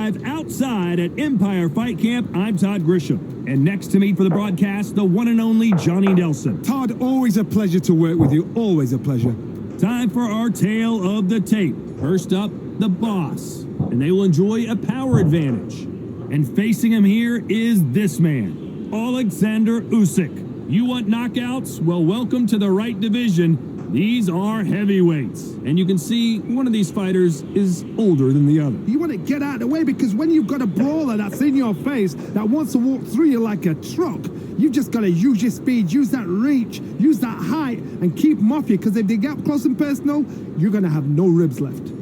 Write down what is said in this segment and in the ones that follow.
Outside at Empire Fight Camp, I'm Todd Grisham. And next to me for the broadcast, the one and only Johnny Nelson. Todd, always a pleasure to work with you. Always a pleasure. Time for our tale of the tape. First up, the boss. And they will enjoy a power advantage. And facing him here is this man, Oleksandr Usyk. You want knockouts? Well, welcome to the right division. These are heavyweights. And you can see one of these fighters is older than the other. You want to get out of the way because when you've got a brawler that's in your face that wants to walk through you like a truck, you've just got to use your speed, use that reach, use that height, and keep them off you, because if they get up close and personal, you're going to have no ribs left.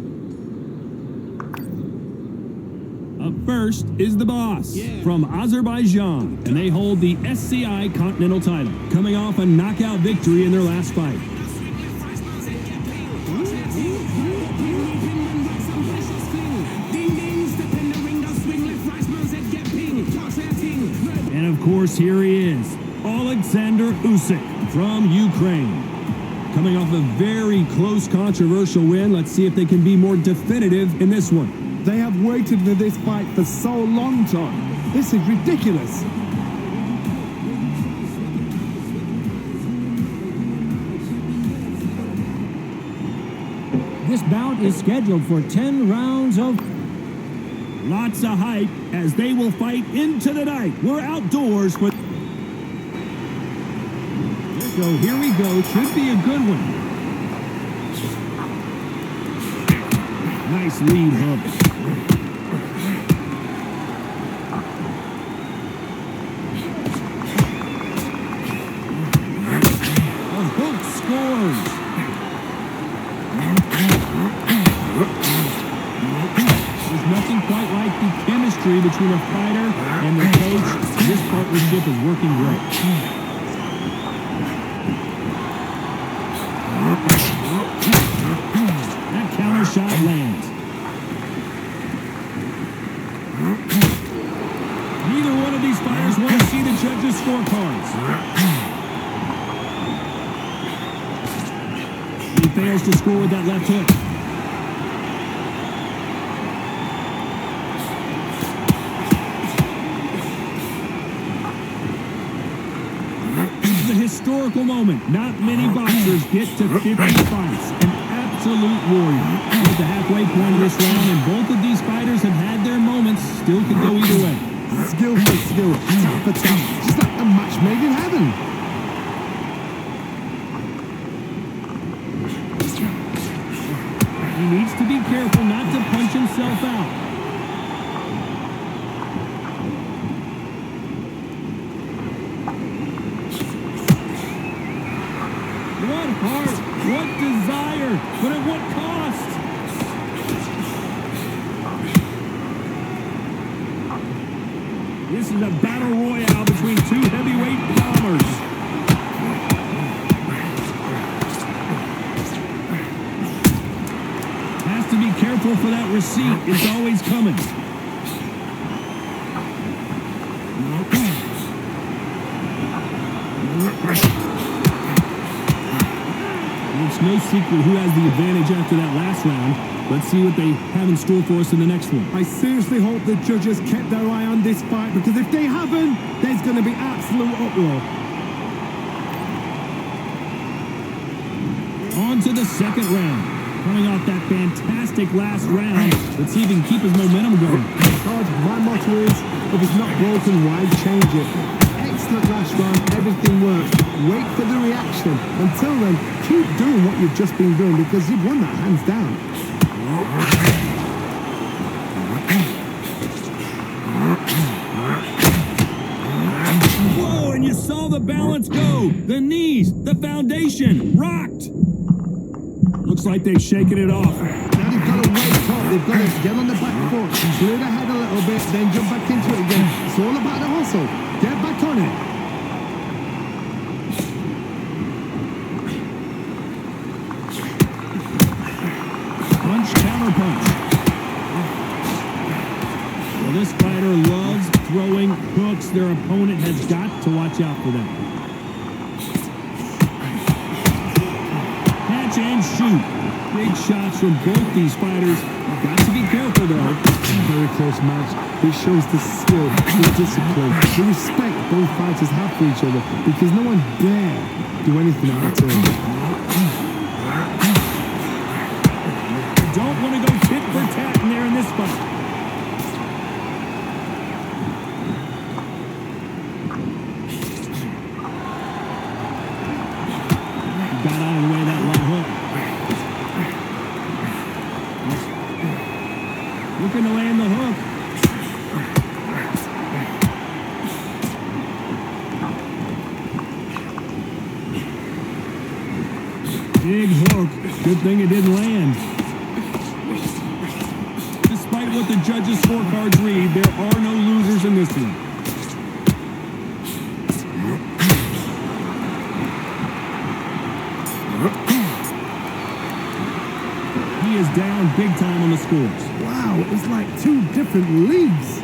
Up first is the boss from Azerbaijan, and they hold the SCI Continental title, coming off a knockout victory in their last fight. And of course, here he is, Oleksandr Usyk from Ukraine. Coming off a very close, controversial win. Let's see if they can be more definitive in this one. They have waited for this fight for so long, Todd. This is ridiculous. This bout is scheduled for 10 rounds of... Lots of hype as they will fight into the night. We're outdoors for... So here we go. Should be a good one. Nice lead hook. A hook scores. There's nothing quite like the chemistry between a fighter and the coach. This partnership is working great. That counter shot lands. Neither one of these fighters want to see the judges' scorecards. He fails to score with that left hook. Historical moment. Not many boxers get to 50 fights. An absolute warrior. At the halfway point of this round, and both of these fighters have had their moments. Still could go either way. Skill for skill, tap for tap. Just like a match made in heaven. He needs to be careful not to punch himself out. What heart, what desire, but at what cost? This is a battle royale between two heavyweight bombers. Has to be careful for that receipt. It's always coming. It's no secret who has the advantage after that last round. Let's see what they have in store for us in the next one. I seriously hope the judges kept their eye on this fight, because if they haven't, there's going to be absolute uproar. On to the second round. Coming off that fantastic last round, let's see if he can keep his momentum going. Todd, my motto is, if it's not broken, why change it? Excellent last round, everything works. Wait for the reaction. Until then, keep doing what you've just been doing, because you've won that hands down. Whoa, and you saw the balance go. The knees, the foundation, rocked. Looks like they've shaken it off. Now they've got to wake up. They've got to get on the back foot, clear the head a little bit, then jump back into it again. It's all about the hustle. Get back on it. Punch, counter punch. Well, this fighter loves throwing hooks. Their opponent has got to watch out for them. Catch and shoot. Big shots from both these fighters. Got to be careful, though. Very close match. It shows the skill, the discipline, the respect both fighters have for each other because no one dare do anything out of turn. Don't want to go tit for tat in there in this fight. Got out of the way of that right hook. Looking to land the hook. Big hook. Good thing it didn't land. Despite what the judges' scorecards read, there are no losers in this one. He is down big time on the scores. Wow, it's like two different leagues.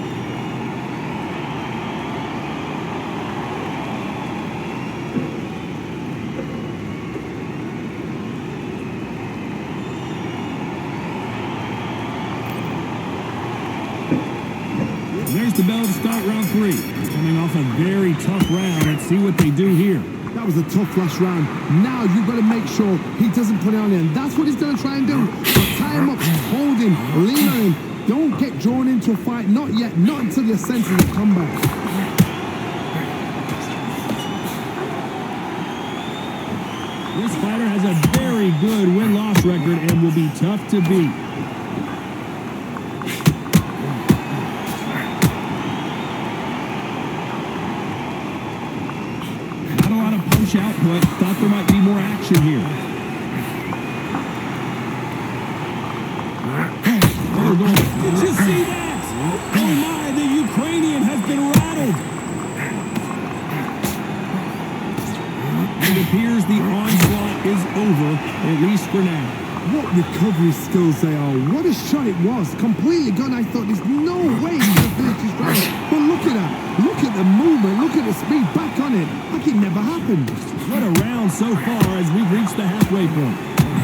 There's the bell to start round 3. Coming off a very tough round. Let's see what they do here. That was a tough last round. Now you've got to make sure he doesn't put it on him. That's what he's going to try and do. But tie him up, hold him, lean on him. Don't get drawn into a fight. Not yet. Not until your senses have come back. This fighter has a very good win-loss record and will be tough to beat. Not a lot of punch output. Thought there might be more action here. Oh, did you see that? Oh my, the Ukrainian has been rattled. It appears the onslaught is over, at least for now. What recovery skills they are. What a shot it was. Completely gone. I thought there's no way he's going to finish this round. But look at that. Look at the movement. Look at the speed. Back on it. Like it never happened. What a round so far as we've reached the halfway point.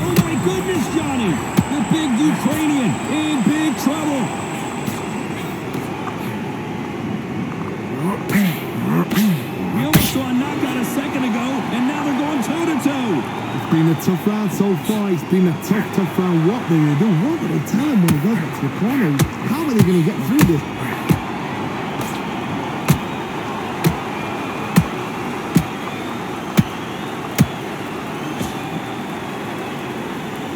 Oh my goodness, Johnny! The big Ukrainian in big trouble. We almost saw a knockout a second ago, and now they're going toe-to-toe. It's been a tough round so far. It's been a tough round. What they're going to do? What are they tell him when he goes back to the corner? How are they going to get through this?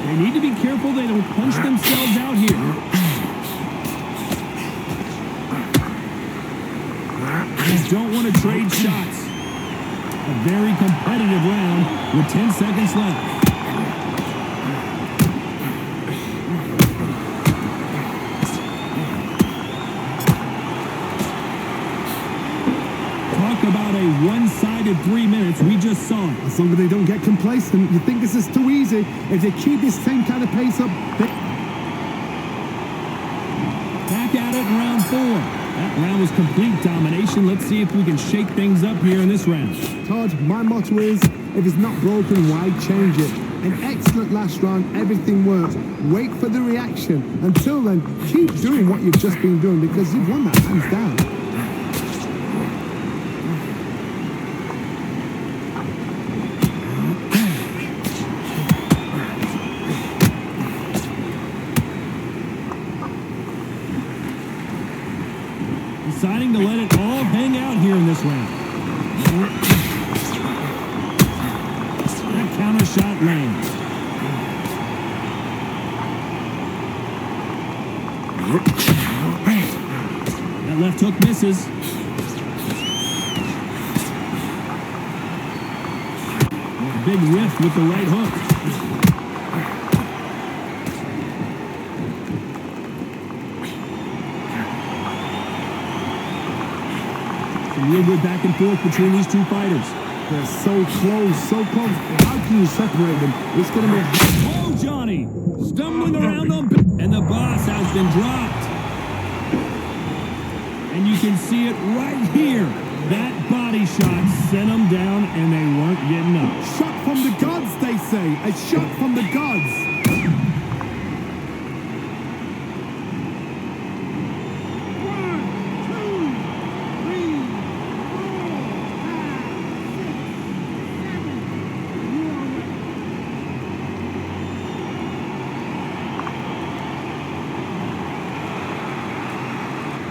They need to be careful they don't punch themselves out here. Just don't want to trade shots. A very competitive round with 10 seconds left. Talk about a one-sided 3 minutes. We just saw it. As long as they don't get complacent, you think this is too easy. If they keep this same kind of pace up, they... Back at it in round 4. That round was complete domination. Let's see if we can shake things up here in this round. Todd, my motto is, if it's not broken, why change it? An excellent last round, everything works. Wait for the reaction. Until then, keep doing what you've just been doing because you've won that hands down. Deciding to let it all hang out here in this round. That counter shot lands. That left hook misses. Big whiff with the right hook. Real good back and forth between these two fighters. They're so close, so close. How can you separate them? It's going to be... Oh, Johnny! Stumbling around on... And the boss has been dropped. And you can see it right here. That body shot sent them down, and they weren't getting up. Shot from the gods, they say. A shot from the gods.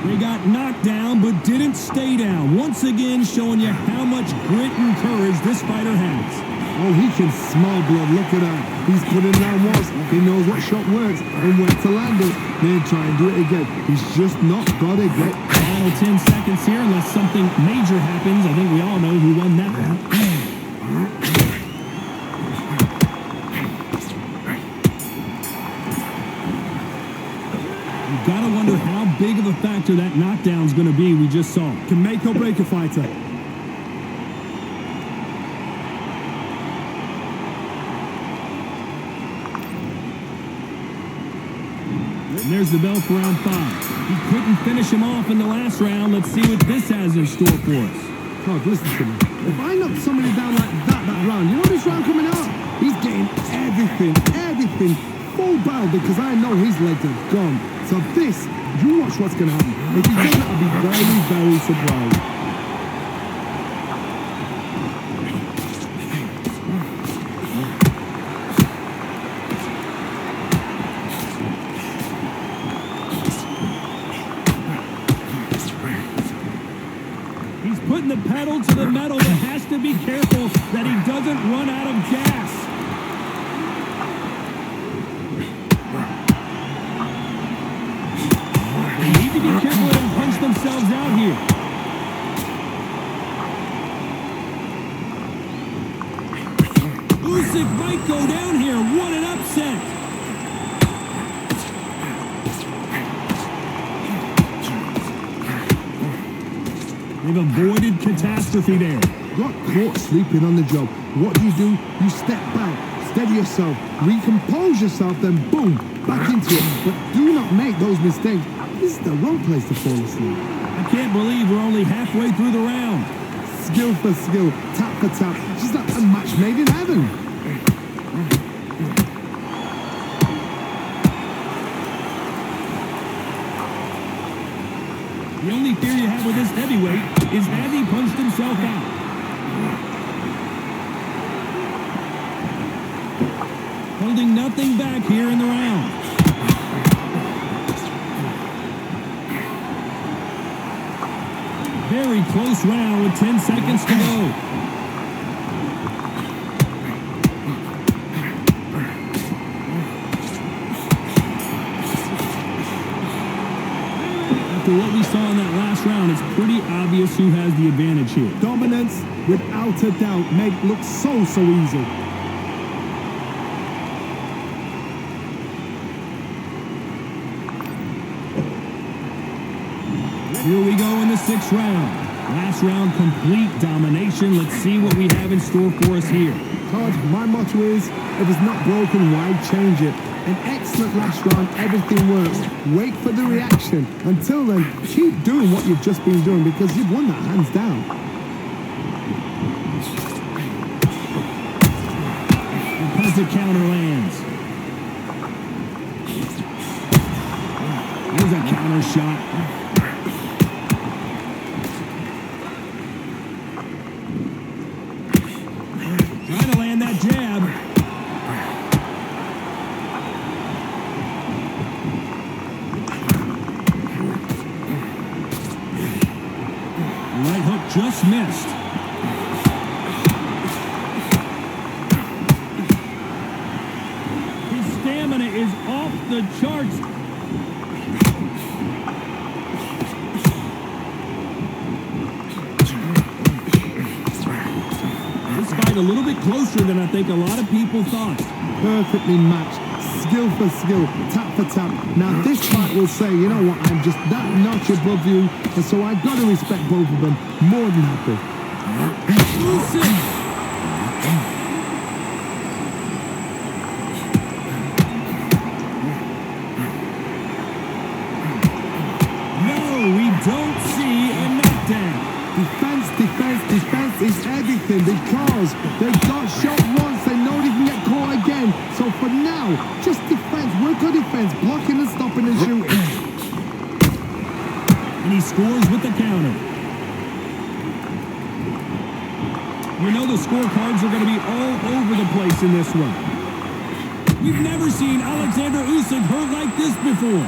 They got knocked down, but didn't stay down. Once again, showing you how much grit and courage this fighter has. Oh, he can smell blood. Look at that. He's put it down once. He knows what shot works and where to land it. Then try and do it again. He's just not got it yet. Final 10 seconds here, unless something major happens. I think we all know who won that one. You've got to wonder how big of a factor that knockdown's going to be we just saw. Can make or break a fighter. And there's the bell for round 5. He couldn't finish him off in the last round. Let's see what this has in store for us. God, listen to me. If I knock somebody down like that round, you know this round coming out? He's getting everything full barrel because I know his legs are gone. So this, you watch what's going to happen. If he doesn't, I'll be very surprised. Putting the pedal to the metal, but has to be careful that he doesn't run out of gas. They need to be careful and punch themselves out here. Usyk might go down here. What an upset. They've avoided catastrophe there. Got caught sleeping on the job. What do? You step back, steady yourself, recompose yourself, then boom, back into it. But do not make those mistakes. This is the wrong place to fall asleep. I can't believe we're only halfway through the round. Skill for skill, tap for tap. Just like a match made in heaven. The only fear you have with this heavyweight is has he punched himself out. Holding nothing back here in the round. Very close round with 10 seconds to go. After what we saw in that last round, it's pretty obvious who has the advantage here. Dominance, without a doubt, made look so easy. Here we go in the 6th round. Last round, complete domination. Let's see what we have in store for us here. Todd, my motto is, if it's not broken, why change it? An excellent last round, everything works. Wait for the reaction. Until then, keep doing what you've just been doing because you've won that hands down. Because the counter lands. Here's a counter shot. Trying to land that jab. Right hook just missed. His stamina is off the charts. This fight a little bit closer than I think a lot of people thought. Perfectly matched. Skill for skill, tap for tap. Now this fight will say, you know what, I'm just that notch above you, and so I've got to respect both of them. More than happy. Usyk. No, we don't see a knockdown. Defense is everything because they got shot once, they know they can get caught again. So for now, just defense, work on defense, blocking and stopping and shooting. And he scores with the counter. You know the scorecards are going to be all over the place in this one. We've never seen Oleksandr Usyk hurt like this before.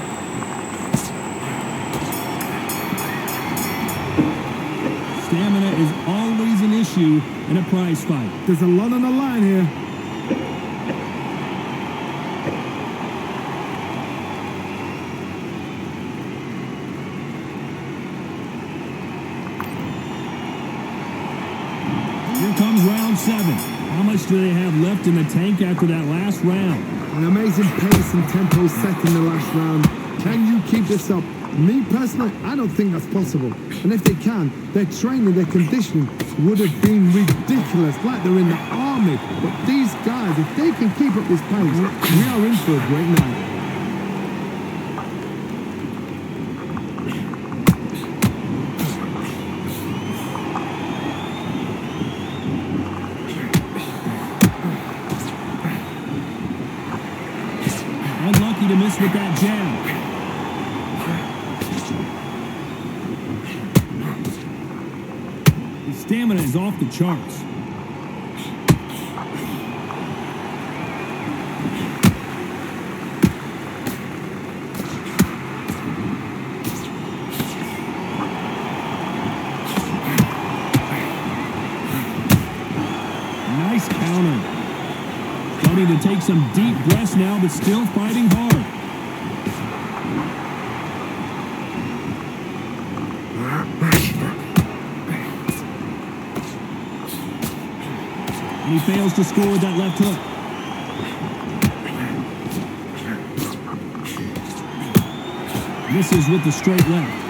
Stamina is always an issue in a prize fight. There's a lot on the line here. Here comes round 7. How much do they have left in the tank after that last round? An amazing pace and tempo set in the last round. Can you keep this up? Me personally, I don't think that's possible. And if they can, their training, their conditioning would have been ridiculous, like they're in the army. But these guys, if they can keep up this pace, we are in for a great night. Unlucky to miss with that jab. His stamina is off the charts. Nice counter. Starting to take some deep breaths now, but still fighting hard. And he fails to score with that left hook. Misses with the straight left.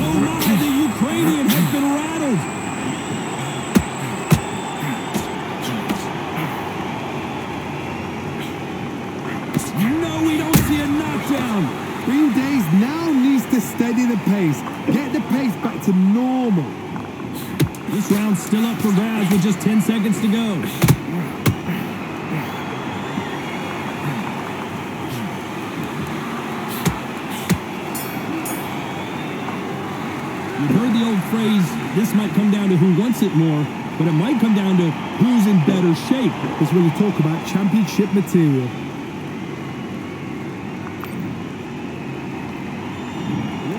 Oh my, the Ukrainian has been rattled. No, we don't see a knockdown. Green Days now needs to steady the pace. Get the pace back to normal. This round's still up for grabs with just 10 seconds to go. You've heard the old phrase, this might come down to who wants it more, but it might come down to who's in better shape. That's when you talk about championship material.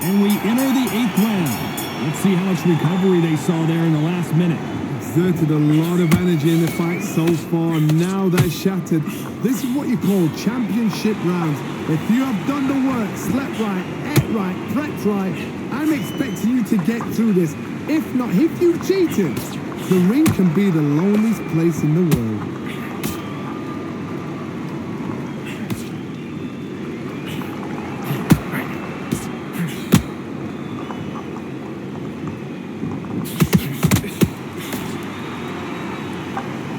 And we enter the 8th round. Let's see how much recovery they saw there in the last minute. Exerted a lot of energy in the fight so far. Now they're shattered. This is what you call championship rounds. If you have done the work, slept right, ate right, prepped right, I'm expecting you to get through this. If not, if you've cheated, the ring can be the loneliest place in the world.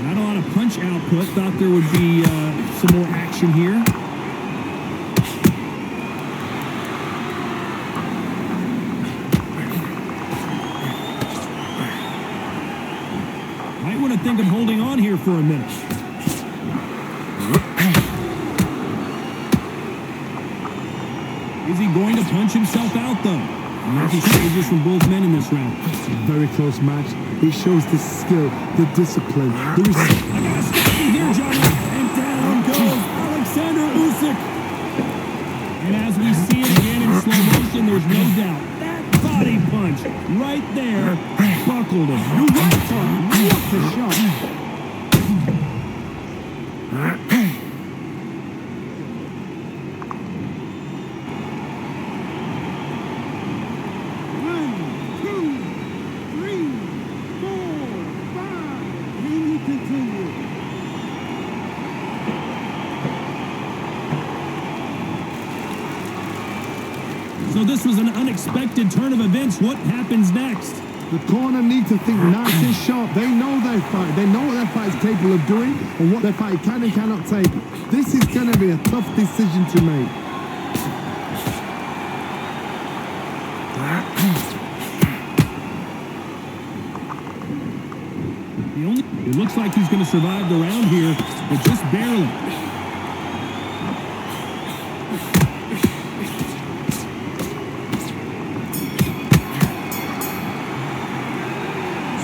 Not a lot of punch output. Thought there would be some more action here. Might want to think of holding on here for a minute. Is he going to punch himself out, though? Lucky stages from both men in this round. Very close match. It shows the skill, the discipline, the respect. I gotta stop him here, Johnny. And down goes Oleksandr Usyk. And as we see it again in slow motion, there's no doubt that body punch right there buckled him. You right on. What a shot. So this was an unexpected turn of events. What happens next? The corner need to think nice and sharp. They know their fight. They know what their fight is capable of doing and what their fight can and cannot take. This is going to be a tough decision to make. It looks like he's going to survive the round here, but just barely.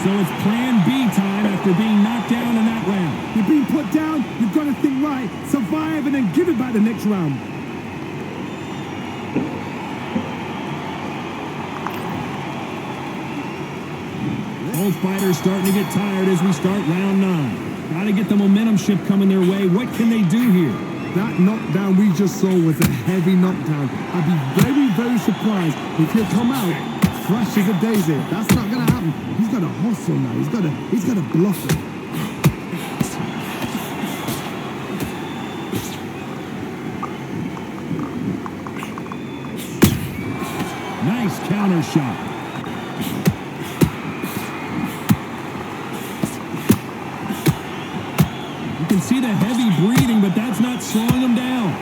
So it's plan B time after being knocked down in that round. You're being put down, you've got to think right, survive, and then give it back the next round. Both fighters starting to get tired as we start round 9. Got to get the momentum shift coming their way. What can they do here? That knockdown we just saw was a heavy knockdown. I'd be very, very surprised if he'll come out fresh as a daisy. That's not going to happen. He's got to hustle now. He's got to bluff it. Nice counter shot. You can see the heavy breathing, but that's not slowing him down.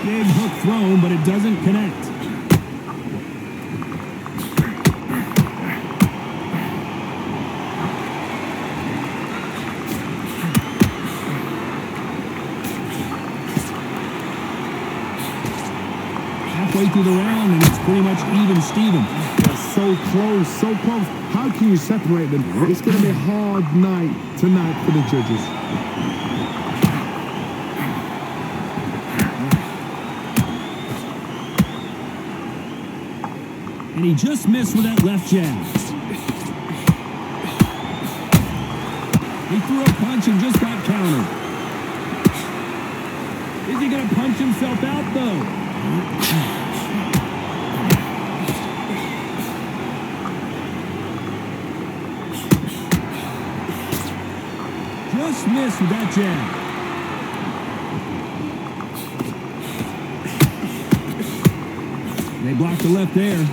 Big hook thrown, but it doesn't connect. Halfway through the round, and it's pretty much even Steven. They're so close, so close. How can you separate them? It's going to be a hard night tonight for the judges. And he just missed with that left jab. He threw a punch and just got countered. Is he going to punch himself out, though? Just missed with that jab. They blocked the left there.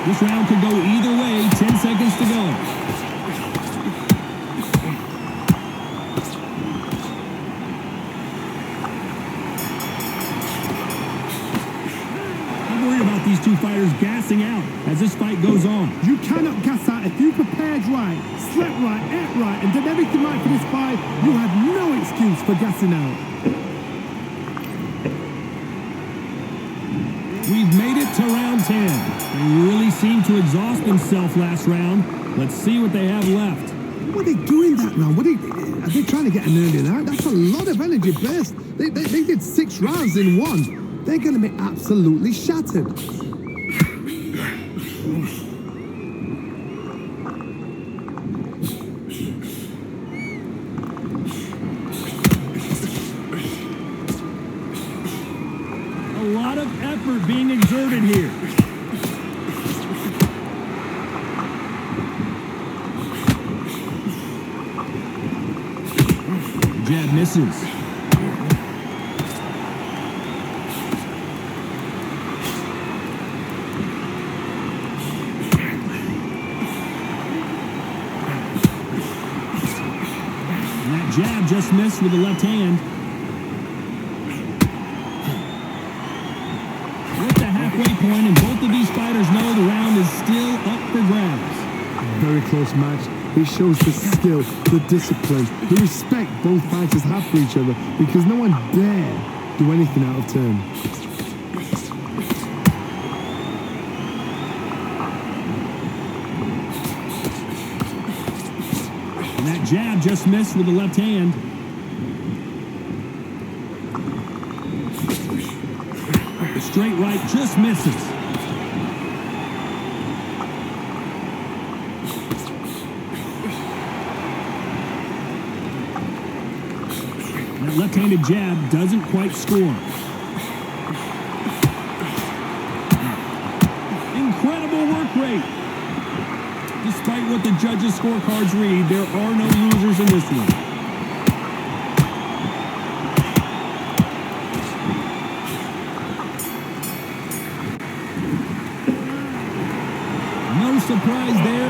This round could go either way. 10 seconds to go. These two fighters gassing out as this fight goes on. You cannot gas out. If you prepared right, slept right, ate right, and did everything right for this fight, you have no excuse for gassing out. We've made it to round 10. They really seemed to exhaust themselves last round. Let's see what they have left. What are they doing that now? Are they trying to get an early out? That's a lot of energy burst. They did 6 rounds in 1. They're going to be absolutely shattered. A lot of effort being exerted here. Jab misses. Jab just missed with the left hand. We're at the halfway point, and both of these fighters know the round is still up for grabs. Very close match. It shows the skill, the discipline, the respect both fighters have for each other, because no one dare do anything out of turn. Jab just missed with the left hand. The straight right just misses. That left-handed jab doesn't quite score. Incredible work rate. Despite what the judges' scorecards read, there are no losers in this one. No surprise there,